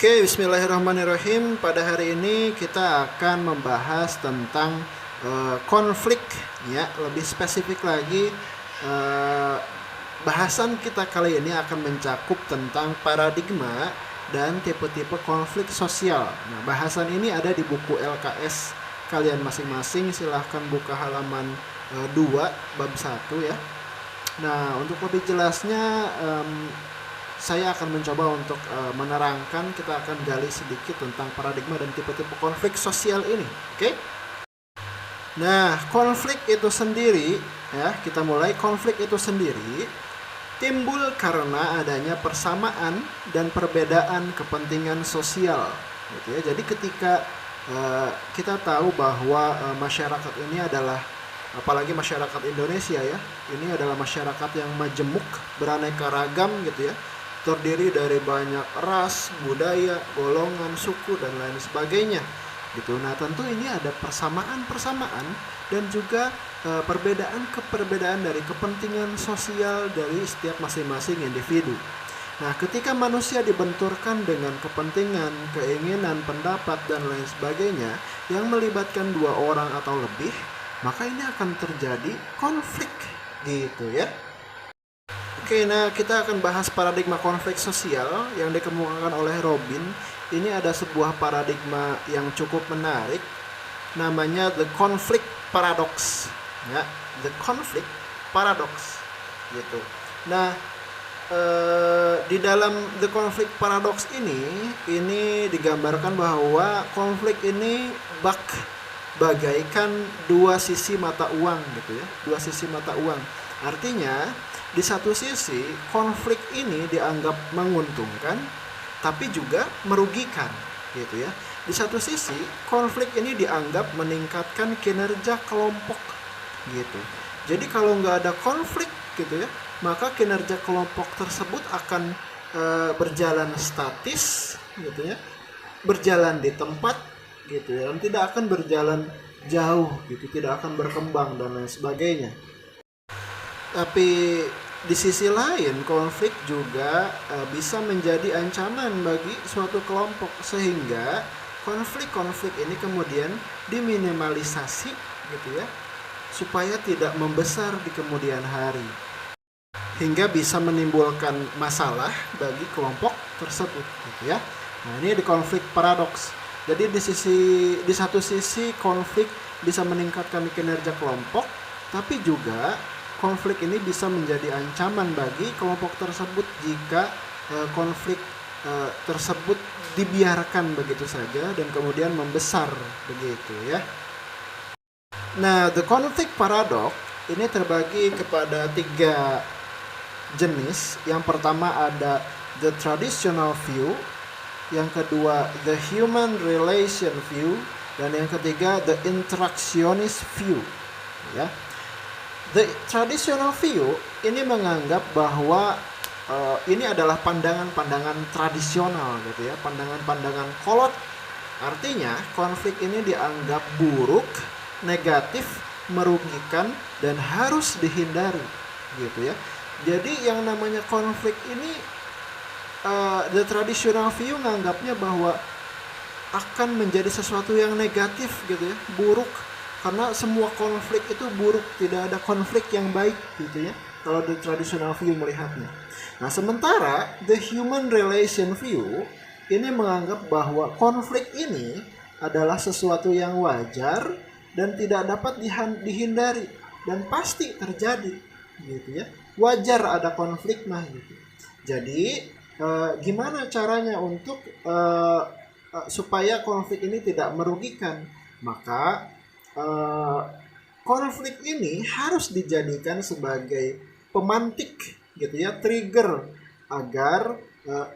Oke, bismillahirrahmanirrahim. Pada hari ini kita akan membahas tentang konflik, ya. Lebih spesifik lagi, bahasan kita kali ini akan mencakup tentang paradigma dan tipe-tipe konflik sosial. Nah, bahasan ini ada di buku LKS kalian masing-masing. Silahkan buka halaman 2 bab 1 ya. Nah, untuk lebih jelasnya saya akan mencoba untuk menerangkan, kita akan gali sedikit tentang paradigma dan tipe-tipe konflik sosial ini. Oke? Nah, konflik itu sendiri, ya, kita mulai. Konflik itu sendiri timbul karena adanya persamaan dan perbedaan kepentingan sosial, gitu ya. Jadi ketika kita tahu bahwa masyarakat ini adalah, apalagi masyarakat Indonesia ya, ini adalah masyarakat yang majemuk, beraneka ragam gitu ya, terdiri dari banyak ras, budaya, golongan, suku, dan lain sebagainya gitu. Nah, tentu ini ada persamaan-persamaan dan juga perbedaan dari kepentingan sosial dari setiap masing-masing individu. Nah, ketika manusia dibenturkan dengan kepentingan, keinginan, pendapat, dan lain sebagainya yang melibatkan dua orang atau lebih, maka ini akan terjadi konflik gitu ya. Oke, nah kita akan bahas paradigma konflik sosial yang dikemukakan oleh Robin. Ini ada sebuah paradigma yang cukup menarik, namanya The Conflict Paradox. Ya, The Conflict Paradox, gitu. Nah, di dalam The Conflict Paradox ini digambarkan bahwa konflik ini bagaikan dua sisi mata uang, gitu ya, dua sisi mata uang. Artinya, di satu sisi konflik ini dianggap menguntungkan, tapi juga merugikan, gitu ya. Di satu sisi konflik ini dianggap meningkatkan kinerja kelompok, gitu. Jadi kalau nggak ada konflik, gitu ya, maka kinerja kelompok tersebut akan berjalan statis, gitu ya, berjalan di tempat, gitu ya, dan tidak akan berjalan jauh, gitu, tidak akan berkembang dan lain sebagainya. Tapi di sisi lain, konflik juga bisa menjadi ancaman bagi suatu kelompok, sehingga konflik-konflik ini kemudian diminimalisasi, gitu ya, supaya tidak membesar di kemudian hari, hingga bisa menimbulkan masalah bagi kelompok tersebut, gitu ya. Nah, ini di konflik paradoks. Jadi di satu sisi konflik bisa meningkatkan kinerja kelompok, tapi juga konflik ini bisa menjadi ancaman bagi kelompok tersebut jika konflik tersebut dibiarkan begitu saja dan kemudian membesar begitu ya. Nah, the conflict paradox ini terbagi kepada 3 jenis. Yang pertama ada the traditional view, yang kedua the human relation view, dan yang ketiga the interactionist view ya. The traditional view ini menganggap bahwa ini adalah pandangan-pandangan tradisional, gitu ya, pandangan-pandangan kolot. Artinya konflik ini dianggap buruk, negatif, merugikan, dan harus dihindari, gitu ya. Jadi yang namanya konflik ini, the traditional view menganggapnya bahwa akan menjadi sesuatu yang negatif, gitu ya, buruk. Karena semua konflik itu buruk, tidak ada konflik yang baik, gitu ya, kalau the traditional view melihatnya. Nah, sementara the human relation view ini menganggap bahwa konflik ini adalah sesuatu yang wajar dan tidak dapat dihindari dan pasti terjadi, gitu ya. Wajar ada konflik mah, gitu. Jadi gimana caranya untuk supaya konflik ini tidak merugikan? Maka konflik ini harus dijadikan sebagai pemantik, gitu ya, trigger agar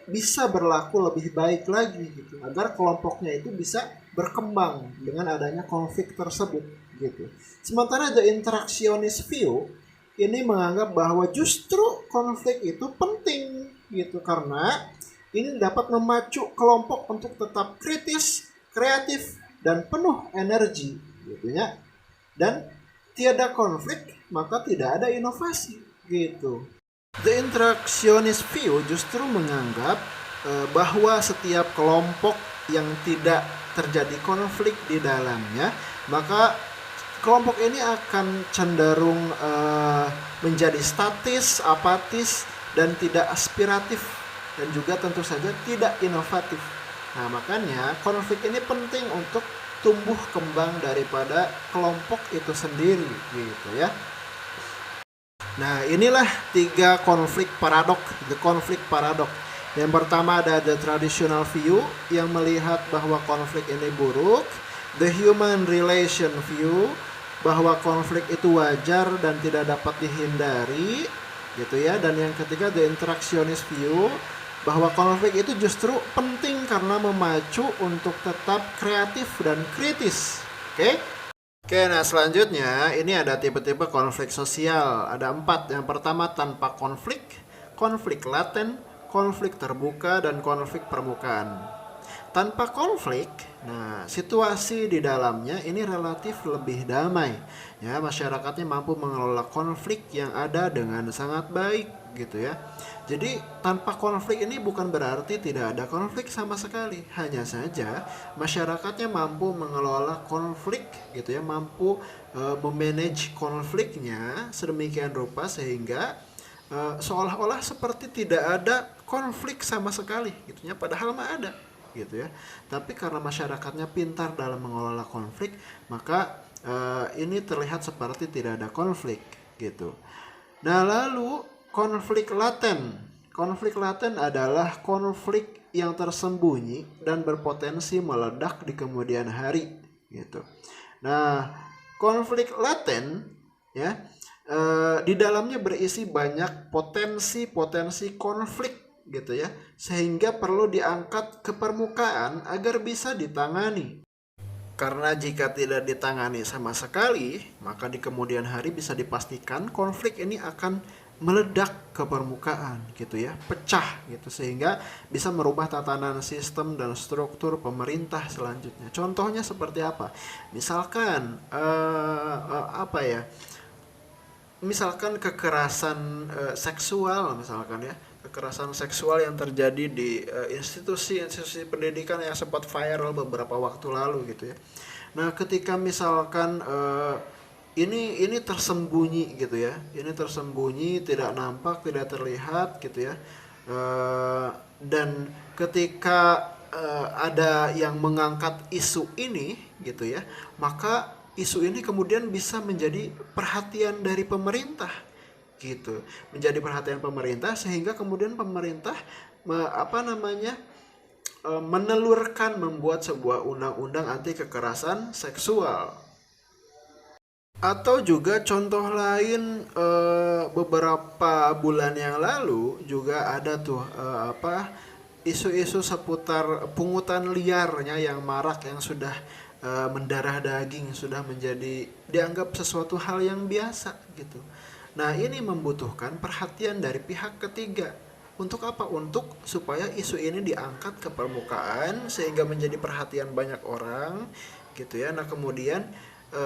bisa berlaku lebih baik lagi, gitu, agar kelompoknya itu bisa berkembang dengan adanya konflik tersebut, gitu. Sementara the interactionist view ini menganggap bahwa justru konflik itu penting, gitu, karena ini dapat memacu kelompok untuk tetap kritis, kreatif, dan penuh energi, gitu ya. Dan tiada konflik maka tidak ada inovasi, gitu. The interactionist view justru menganggap bahwa setiap kelompok yang tidak terjadi konflik di dalamnya, maka kelompok ini akan cenderung menjadi statis, apatis, dan tidak aspiratif, dan juga tentu saja tidak inovatif. Nah, makanya konflik ini penting untuk tumbuh kembang daripada kelompok itu sendiri, gitu ya. Nah, inilah 3 konflik paradok, the conflict paradox. Yang pertama ada the traditional view yang melihat bahwa konflik ini buruk, the human relation view bahwa konflik itu wajar dan tidak dapat dihindari, gitu ya. Dan yang ketiga the interactionist view bahwa konflik itu justru penting karena memacu untuk tetap kreatif dan kritis. Oke? Oke, nah selanjutnya ini ada tipe-tipe konflik sosial. Ada 4. Yang pertama tanpa konflik, konflik laten, konflik terbuka, dan konflik permukaan. Tanpa konflik, nah situasi di dalamnya ini relatif lebih damai. Ya, masyarakatnya mampu mengelola konflik yang ada dengan sangat baik, gitu ya. Jadi tanpa konflik ini bukan berarti tidak ada konflik sama sekali. Hanya saja masyarakatnya mampu mengelola konflik, gitu ya, mampu memanage konfliknya sedemikian rupa sehingga seolah-olah seperti tidak ada konflik sama sekali, gitu ya. Padahal mah ada, gitu ya. Tapi karena masyarakatnya pintar dalam mengelola konflik, maka ini terlihat seperti tidak ada konflik, gitu. Nah, lalu konflik laten. Konflik laten adalah konflik yang tersembunyi dan berpotensi meledak di kemudian hari, gitu. Nah, konflik laten ya di dalamnya berisi banyak potensi-potensi konflik, gitu ya, sehingga perlu diangkat ke permukaan agar bisa ditangani. Karena jika tidak ditangani sama sekali, maka di kemudian hari bisa dipastikan konflik ini akan meledak ke permukaan, gitu ya, pecah gitu, sehingga bisa merubah tatanan sistem dan struktur pemerintah selanjutnya. Contohnya seperti apa? Misalkan apa ya? Misalkan kekerasan seksual, misalkan ya, kekerasan seksual yang terjadi di institusi-institusi pendidikan yang sempat viral beberapa waktu lalu, gitu ya. Nah, ketika misalkan ini tersembunyi, gitu ya, ini tersembunyi, tidak nampak, tidak terlihat, gitu ya, dan ketika ada yang mengangkat isu ini, gitu ya, maka isu ini kemudian bisa menjadi perhatian dari pemerintah, gitu, menjadi perhatian pemerintah sehingga kemudian pemerintah menelurkan, membuat sebuah undang-undang anti kekerasan seksual. Atau juga contoh lain, beberapa bulan yang lalu juga ada tuh isu-isu seputar pungutan liarnya yang marak, yang sudah mendarah daging, sudah menjadi dianggap sesuatu hal yang biasa, gitu. Nah, ini membutuhkan perhatian dari pihak ketiga. Untuk apa? Untuk supaya isu ini diangkat ke permukaan sehingga menjadi perhatian banyak orang, gitu ya. Nah, kemudian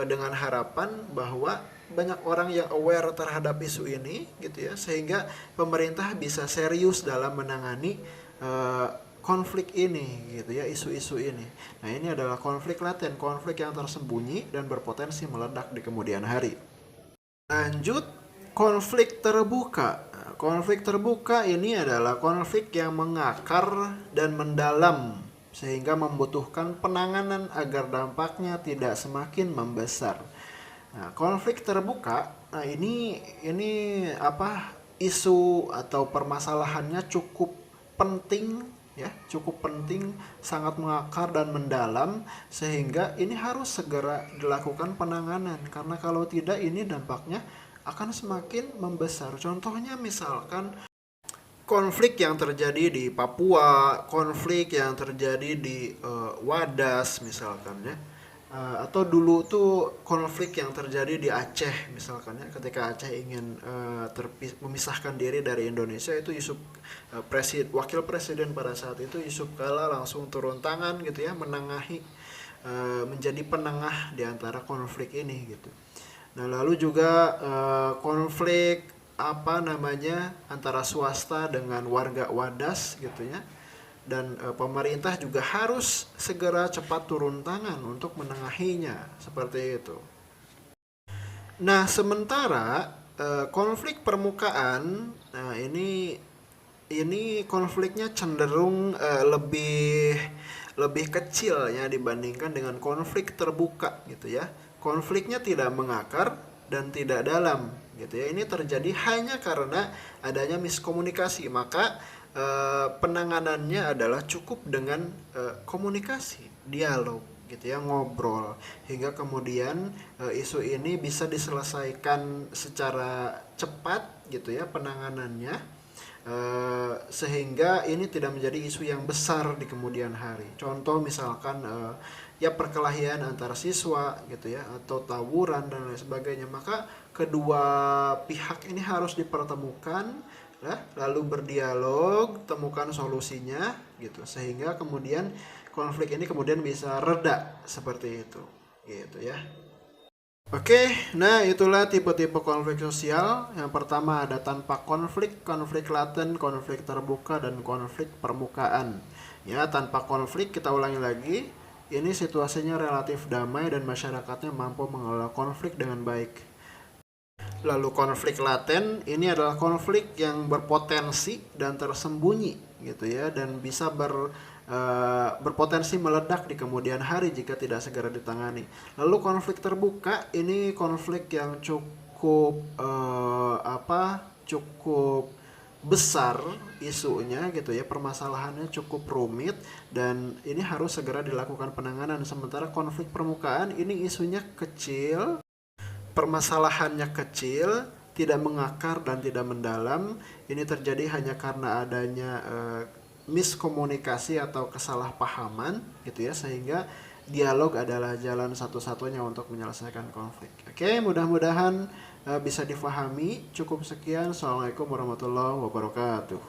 dengan harapan bahwa banyak orang yang aware terhadap isu ini, gitu ya, sehingga pemerintah bisa serius dalam menangani konflik ini, gitu ya, isu-isu ini. Nah, ini adalah konflik laten, konflik yang tersembunyi dan berpotensi meledak di kemudian hari. Lanjut, konflik terbuka. Konflik terbuka ini adalah konflik yang mengakar dan mendalam sehingga membutuhkan penanganan agar dampaknya tidak semakin membesar. Nah, konflik terbuka, nah ini isu atau permasalahannya cukup penting, ya, cukup penting, sangat mengakar dan mendalam sehingga ini harus segera dilakukan penanganan, karena kalau tidak ini dampaknya akan semakin membesar. Contohnya misalkan konflik yang terjadi di Papua, konflik yang terjadi di Wadas misalkan ya. Atau dulu tuh konflik yang terjadi di Aceh misalkan ya, ketika Aceh ingin memisahkan diri dari Indonesia, itu Yusuf wakil presiden pada saat itu Yusuf Kala langsung turun tangan, gitu ya, menengahi, menjadi penengah di antara konflik ini, gitu. Nah, lalu juga konflik antara swasta dengan warga Wadas, gitu ya. dan pemerintah juga harus segera cepat turun tangan untuk menengahinya, seperti itu. Nah, sementara konflik permukaan, nah ini konfliknya cenderung lebih lebih kecil ya dibandingkan dengan konflik terbuka gitu ya. Konfliknya tidak mengakar dan tidak dalam gitu ya. Ini terjadi hanya karena adanya miskomunikasi. Maka penanganannya adalah cukup dengan komunikasi, dialog gitu ya, ngobrol, hingga kemudian isu ini bisa diselesaikan secara cepat gitu ya penanganannya, sehingga ini tidak menjadi isu yang besar di kemudian hari. Contoh misalkan ya perkelahian antar siswa gitu ya, atau tawuran dan lain sebagainya, maka kedua pihak ini harus dipertemukan ya, lalu berdialog, temukan solusinya gitu, sehingga kemudian konflik ini kemudian bisa reda seperti itu gitu ya. Oke, nah itulah tipe-tipe konflik sosial. Yang pertama ada tanpa konflik, konflik laten, konflik terbuka, dan konflik permukaan. Ya, tanpa konflik kita ulangi lagi. Ini situasinya relatif damai dan masyarakatnya mampu mengelola konflik dengan baik. Lalu konflik laten ini adalah konflik yang berpotensi dan tersembunyi gitu ya, dan bisa berpotensi meledak di kemudian hari jika tidak segera ditangani. Lalu konflik terbuka ini konflik yang cukup cukup besar isunya gitu ya, permasalahannya cukup rumit dan ini harus segera dilakukan penanganan. Sementara konflik permukaan ini isunya kecil, permasalahannya kecil, tidak mengakar dan tidak mendalam. Ini terjadi hanya karena adanya miskomunikasi atau kesalahpahaman gitu ya, sehingga dialog adalah jalan satu-satunya untuk menyelesaikan konflik. Oke, mudah-mudahan bisa difahami. Cukup sekian. Assalamualaikum warahmatullahi wabarakatuh.